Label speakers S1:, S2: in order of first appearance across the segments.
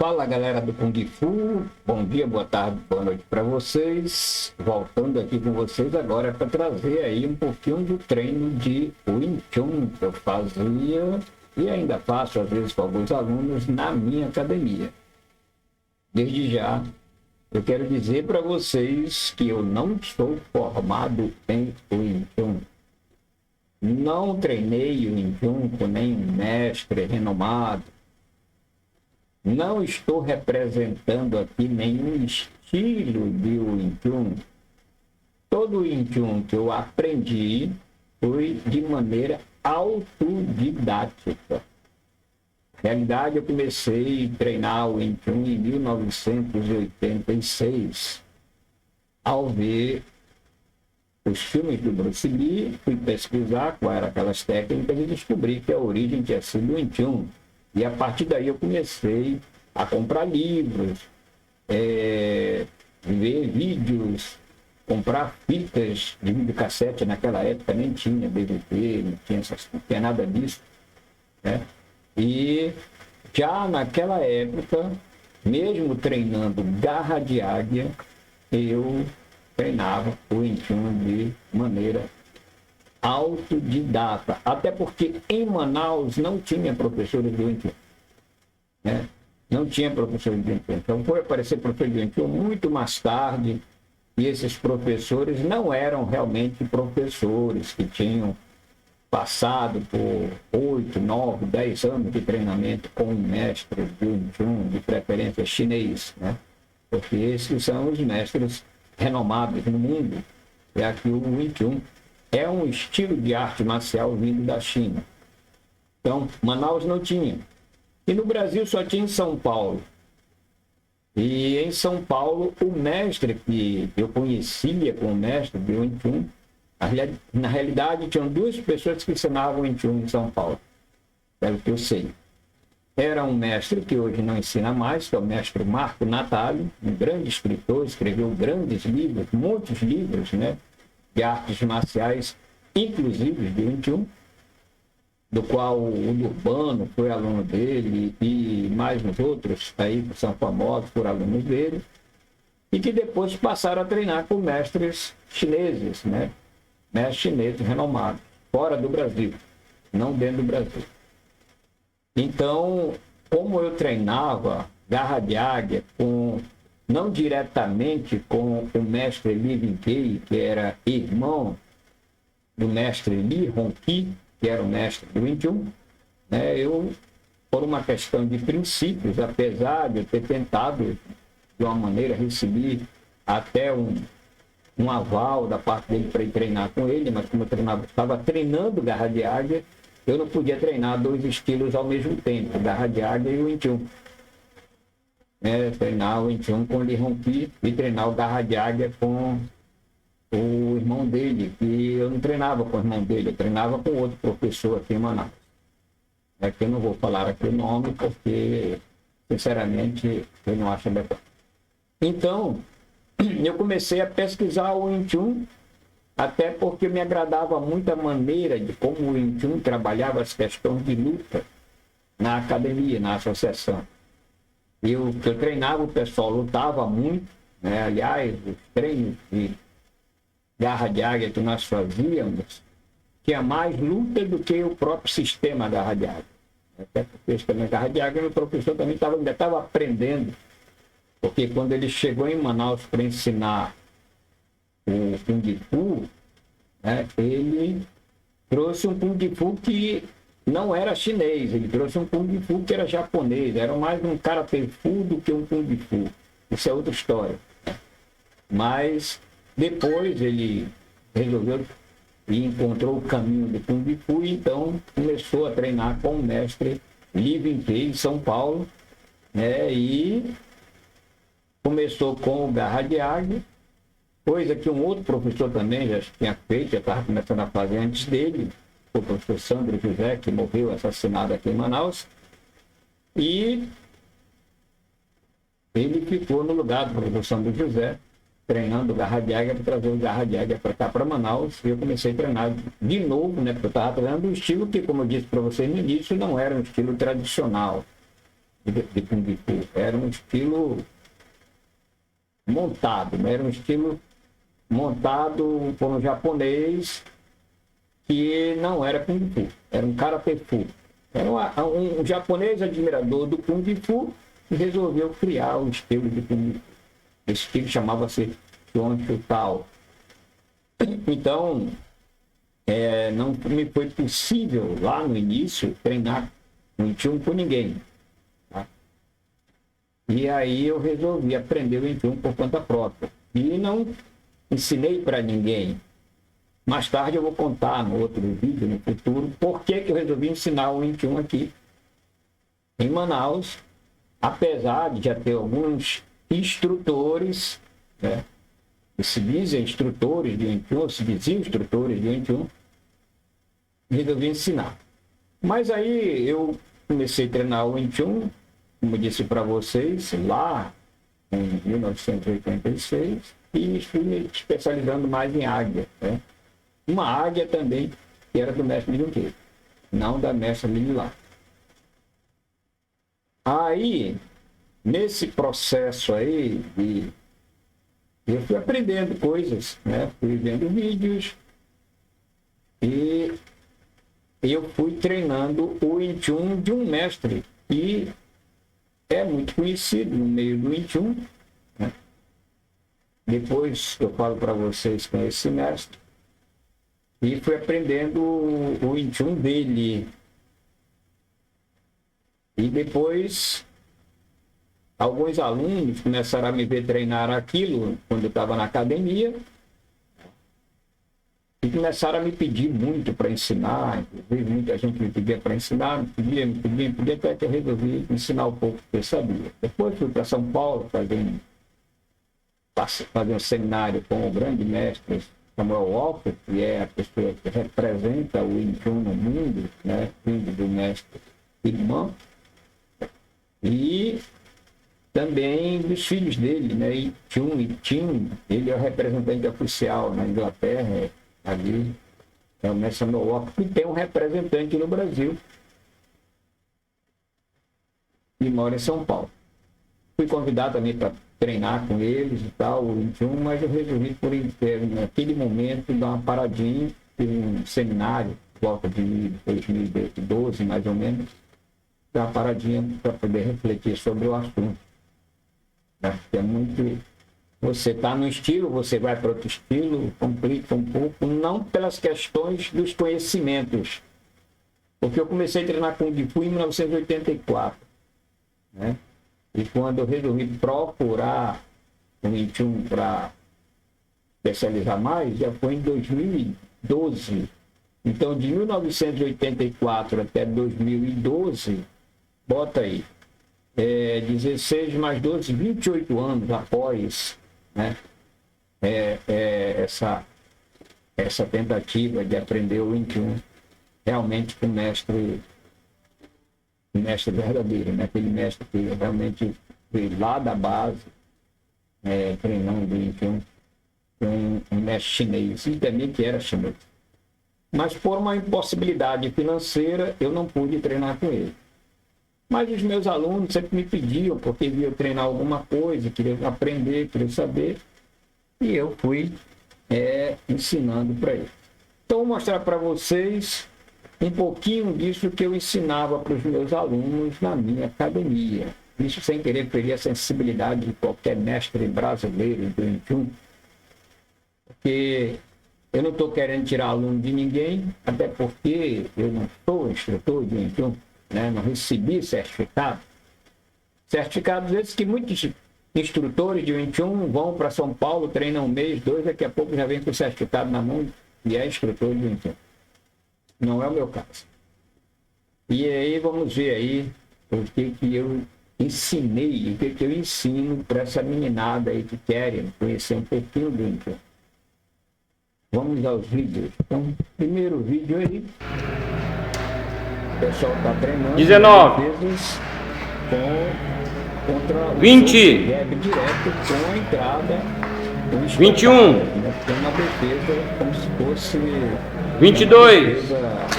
S1: Fala galera do Kung Fu, bom dia, boa tarde, boa noite para vocês. Voltando aqui com vocês agora para trazer aí um pouquinho do treino de Wing Chun que eu fazia e ainda faço às vezes com alguns alunos na minha academia. Desde já, eu quero dizer para vocês que eu não sou formado em Wing Chun. Não treinei o Wing Chun com nenhum mestre renomado. Não estou representando aqui nenhum estilo de Wing Chun. Todo o Wing Chun que eu aprendi foi de maneira autodidática. Na realidade, eu comecei a treinar o Wing Chun em 1986, ao ver os filmes do Bruce Lee, fui pesquisar quais eram aquelas técnicas e descobri que a origem tinha sido o Wing Chun. E a partir daí eu comecei a comprar livros, ver vídeos, comprar fitas de videocassete. Naquela época nem tinha DVD, não tinha nada disso, né? E já naquela época, mesmo treinando garra de águia, eu treinava o Wing Chun de maneira autodidata, até porque em Manaus não tinha professores de Wing Chun, né? Não tinha professores de Wing Chun. Então foi aparecer professor de Wing Chun muito mais tarde, e esses professores não eram realmente professores que tinham passado por 8, 9, 10 anos de treinamento com um mestre de Wing Chun, de preferência chinês, né? Porque esses são os mestres renomados no mundo, já que o Wing Chun é um estilo de arte marcial vindo da China. Então, Manaus não tinha. E no Brasil só tinha em São Paulo. E em São Paulo, o mestre que eu conhecia como mestre de Wing Chun, na realidade, tinham duas pessoas que ensinavam Wing Chun em São Paulo. Pelo que eu sei. Era um mestre que hoje não ensina mais, que é o mestre Marco Natalio, um grande escritor, escreveu grandes livros, muitos livros, né? De artes marciais, inclusive de Wing Chun, do qual o Urbano foi aluno dele e mais uns outros aí que são famosos por alunos dele, e que depois passaram a treinar com mestres chineses, né? Mestres chineses renomados, fora do Brasil, não dentro do Brasil. Então, como eu treinava garra de águia não diretamente com o mestre Li Winquei, que era irmão do mestre Li Hongqi, que era o mestre do Wing Chun, né? Eu, por uma questão de princípios, apesar de eu ter tentado, de uma maneira, receber até um aval da parte dele para ir treinar com ele, mas como eu estava treinando garra de águia, eu não podia treinar dois estilos ao mesmo tempo, garra de águia e o Wing Chun. Treinar o Wing Chun com o Li Hongqi e treinar o garra de águia com o irmão dele, que eu não treinava com o irmão dele, eu treinava com outro professor aqui em Manaus. É que eu não vou falar aqui o nome, porque, sinceramente, eu não acho legal. Então, eu comecei a pesquisar o Wing Chun, até porque me agradava muito a maneira de como o Wing Chun trabalhava as questões de luta na academia, na associação. Eu treinava, o pessoal lutava muito, né? Aliás, os treinos de garra de águia que nós fazíamos tinha mais luta do que o próprio sistema garra de águia. Até porque o sistema garra de águia, o professor também ainda estava aprendendo, porque quando ele chegou em Manaus para ensinar o Kung Fu, né, ele trouxe um Kung Fu que não era chinês, ele trouxe um Kung Fu que era japonês, era mais um Karate Fu do que um Kung Fu. Isso é outra história. Mas depois ele resolveu e encontrou o caminho do Kung Fu, e então começou a treinar com o mestre Li Winquei em São Paulo, né, e começou com o garra de águia, coisa que um outro professor também já tinha feito, já estava começando a fazer antes dele, o professor Sandro José, que morreu assassinado aqui em Manaus, e ele ficou no lugar do professor Sandro José, treinando garra de águia, para trazer o garra de águia para cá, para Manaus, e eu comecei a treinar de novo, né, porque eu estava treinando um estilo que, como eu disse para vocês no início, não era um estilo tradicional. de Kung Fu. Era um estilo montado, né? Era um estilo montado por um japonês que não era Kung Fu, era um Karate Fu. Era um japonês admirador do Kung Fu e resolveu criar o estilo de Kung Fu. Esse estilo chamava-se Chuan Chu Tao. Então, não me foi possível lá no início treinar Wing Chun com ninguém. Tá? E aí eu resolvi aprender o Wing Chun por conta própria. E não ensinei para ninguém. Mais tarde eu vou contar no outro vídeo, no futuro, por que eu resolvi ensinar o Wing Chun aqui em Manaus, apesar de já ter alguns instrutores, né? Se dizem instrutores de Wing Chun, se diziam instrutores de Wing Chun, resolvi ensinar. Mas aí eu comecei a treinar o Wing Chun, como eu disse para vocês, lá em 1986, e fui me especializando mais em águia, né? Uma águia também que era do mestre Junqueiro, não da mestra Lililar. Aí, nesse processo aí, eu fui aprendendo coisas, né? Fui vendo vídeos e eu fui treinando o Wing Chun de um mestre que é muito conhecido no meio do Wing Chun, né? Depois eu falo para vocês quem é esse mestre. E fui aprendendo o Wing Chun dele. E depois, alguns alunos começaram a me ver treinar aquilo quando eu estava na academia. E começaram a me pedir muito para ensinar. Inclusive, muita gente me pedia para ensinar, me pedia, até que eu resolvi ensinar um pouco que eu sabia. Depois fui para São Paulo fazer um seminário com o grande mestre Samuel Walker, que é a pessoa que representa o Wing Chun no mundo, né? Filho do mestre irmão, e também dos filhos dele, né? E Tim, ele é o representante oficial na Inglaterra, ali, é o mestre Samuel Walker, e tem um representante no Brasil, que mora em São Paulo. Fui convidado também para treinar com eles e tal, mas eu resolvi por inteiro, naquele momento, dar uma paradinha, fiz um seminário, volta de 2012, mais ou menos, dar uma paradinha para poder refletir sobre o assunto. Né? É muito... Você está no estilo, você vai para outro estilo, complica um pouco, não pelas questões dos conhecimentos, porque eu comecei a treinar Kung Fu em 1984, né? E quando eu resolvi procurar o Wing Chun para especializar mais, já foi em 2012. Então, de 1984 até 2012, bota aí, 16 mais 12, 28 anos após, né, essa tentativa de aprender o Wing Chun realmente com o mestre verdadeiro, né? Aquele mestre que realmente veio lá da base, treinando o Wing Chun, um mestre chinês, e também que era chinês. Mas por uma impossibilidade financeira, eu não pude treinar com ele. Mas os meus alunos sempre me pediam, porque viam eu treinar alguma coisa, queriam aprender, queriam saber, e eu fui ensinando para eles. Então, vou mostrar para vocês um pouquinho disso que eu ensinava para os meus alunos na minha academia. Isso sem querer ferir a sensibilidade de qualquer mestre brasileiro do Wing Chun, porque eu não estou querendo tirar aluno de ninguém, até porque eu não sou instrutor de Wing Chun, né? Não recebi certificado. Certificados esses que muitos instrutores de Wing Chun vão para São Paulo, treinam um mês, 2, daqui a pouco já vem com o certificado na mão e é instrutor de Wing Chun. Não é o meu caso. E aí vamos ver aí o que eu ensinei, o que eu ensino para essa meninada aí que querem conhecer um pouquinho do Wing Chun. Vamos aos vídeos. Então, primeiro vídeo aí. O pessoal está treinando.
S2: 19.
S1: Contra
S2: 20.
S1: Jab direto com a entrada.
S2: 21.
S1: Tem uma defesa como se fosse
S2: 22.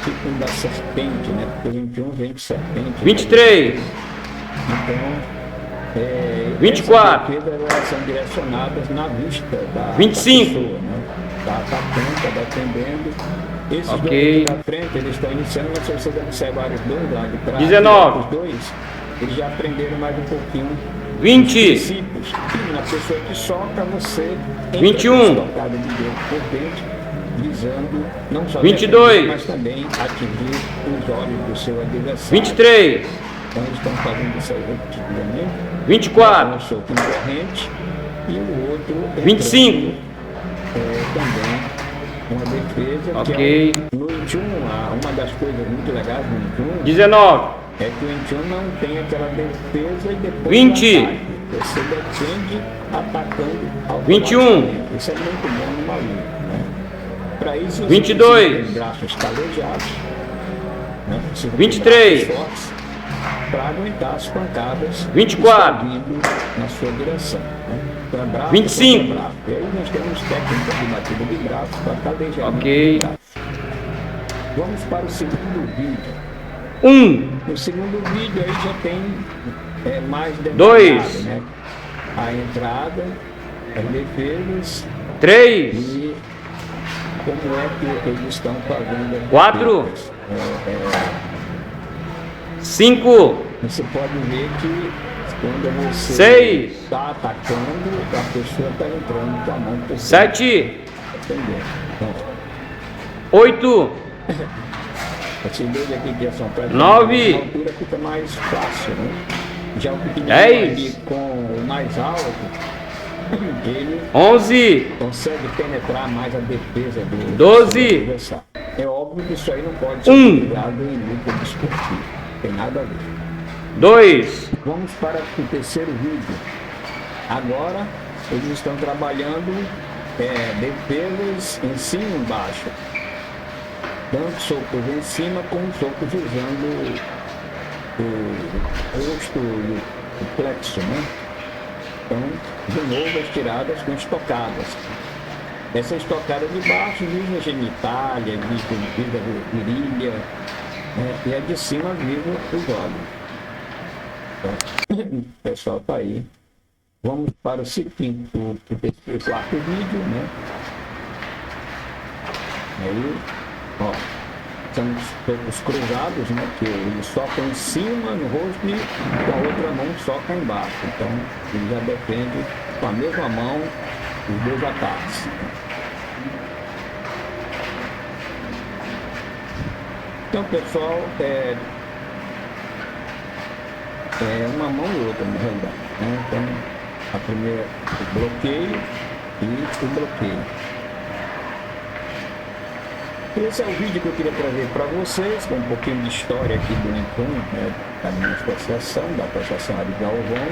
S1: Tipo da serpente, né? Porque o 21 vem de serpente.
S2: 23.
S1: Então,
S2: 24.
S1: essas defesas elas são direcionadas na vista da
S2: 25.
S1: pessoa, né? Tá atacando, tá defendendo. Esses
S2: Ok.
S1: dois da frente, eles estão iniciando, mas se vocês observarem os dois lá de trás,
S2: 19.
S1: os dois, eles já aprenderam mais um pouquinho
S2: 20.
S1: os princípios. E na pessoa que soca, você entra
S2: 21.
S1: com estocada de dedo por dentro, visando não só
S2: 22.
S1: defender, mas também atingir os olhos do seu adversário.
S2: 23.
S1: Então eles estão fazendo isso aí repetidamente.
S2: 24.
S1: Um soco em corrente e o outro entrando,
S2: 25.
S1: também uma defesa.
S2: Ok.
S1: Que no 21, uma das coisas muito legais no 21
S2: 19.
S1: é que o 21 não tem aquela defesa e depois
S2: 20.
S1: o ataque. Você defende atacando
S2: 21.
S1: automaticamente. Isso é muito bom numa luta, né? Para isso,
S2: 22.
S1: os braços calejados, né?
S2: 23.
S1: Para aguentar as pancadas
S2: 24.
S1: que estão vindo na sua direção. Né? Para braço,
S2: 25.
S1: contra braço. E aí nós temos técnicas de batida de braço para calejamento
S2: Ok.
S1: de braço. Vamos para o segundo vídeo.
S2: 1.
S1: No segundo vídeo aí já tem mais detalhado,
S2: 2.
S1: né? A entrada, as defesas
S2: 3.
S1: e como é que eles estão fazendo as
S2: 4.
S1: defesas.
S2: 5.
S1: Você pode ver que quando você
S2: 6.
S1: está atacando, a pessoa está entrando com a mão por
S2: 7.
S1: defendendo. Então,
S2: 8.
S1: esses dois aqui que são para
S2: 9.
S1: a altura fica mais fácil, né? Já o pequenininho
S2: 10.
S1: ali com o mais alto, ele
S2: 11.
S1: consegue penetrar mais a defesa do
S2: 12.
S1: adversário. É óbvio que isso aí não pode ser
S2: 1.
S1: utilizado em luta desportiva. Tem nada a ver.
S2: 2.
S1: Vamos para o terceiro vídeo. Agora eles estão trabalhando defesas em cima e embaixo. Tanto socos em cima como socos usando o rosto e o plexo, né? Então, de novo, as tiradas com estocadas. Essa estocada de baixo visa a genitália, visa a virilha, né? E a de cima visa os olhos. Então, o pessoal está aí. Vamos para o quarto vídeo, né? Aí, ó, são os cruzados, né? Que ele soca em cima no rosto e com a outra mão soca embaixo. Então, ele já defende com a mesma mão os dois ataques. Então, pessoal, é uma mão e outra, na realidade, né? Então, a primeira, o bloqueio e o bloqueio. Esse é o vídeo que eu queria trazer para vocês, com um pouquinho de história aqui do Entum, né, da minha associação, da Associação Ari Galvão.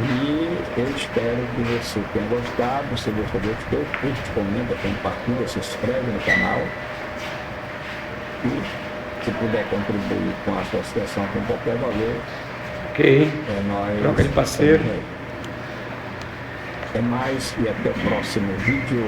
S1: E eu espero que você tenha gostado. Se você gostou, curte, comenta, compartilha, se inscreve no canal. E se puder contribuir com a associação com qualquer valor,
S2: Ok.
S1: nós
S2: Troca de parceiro.
S1: É mais e até o próximo vídeo.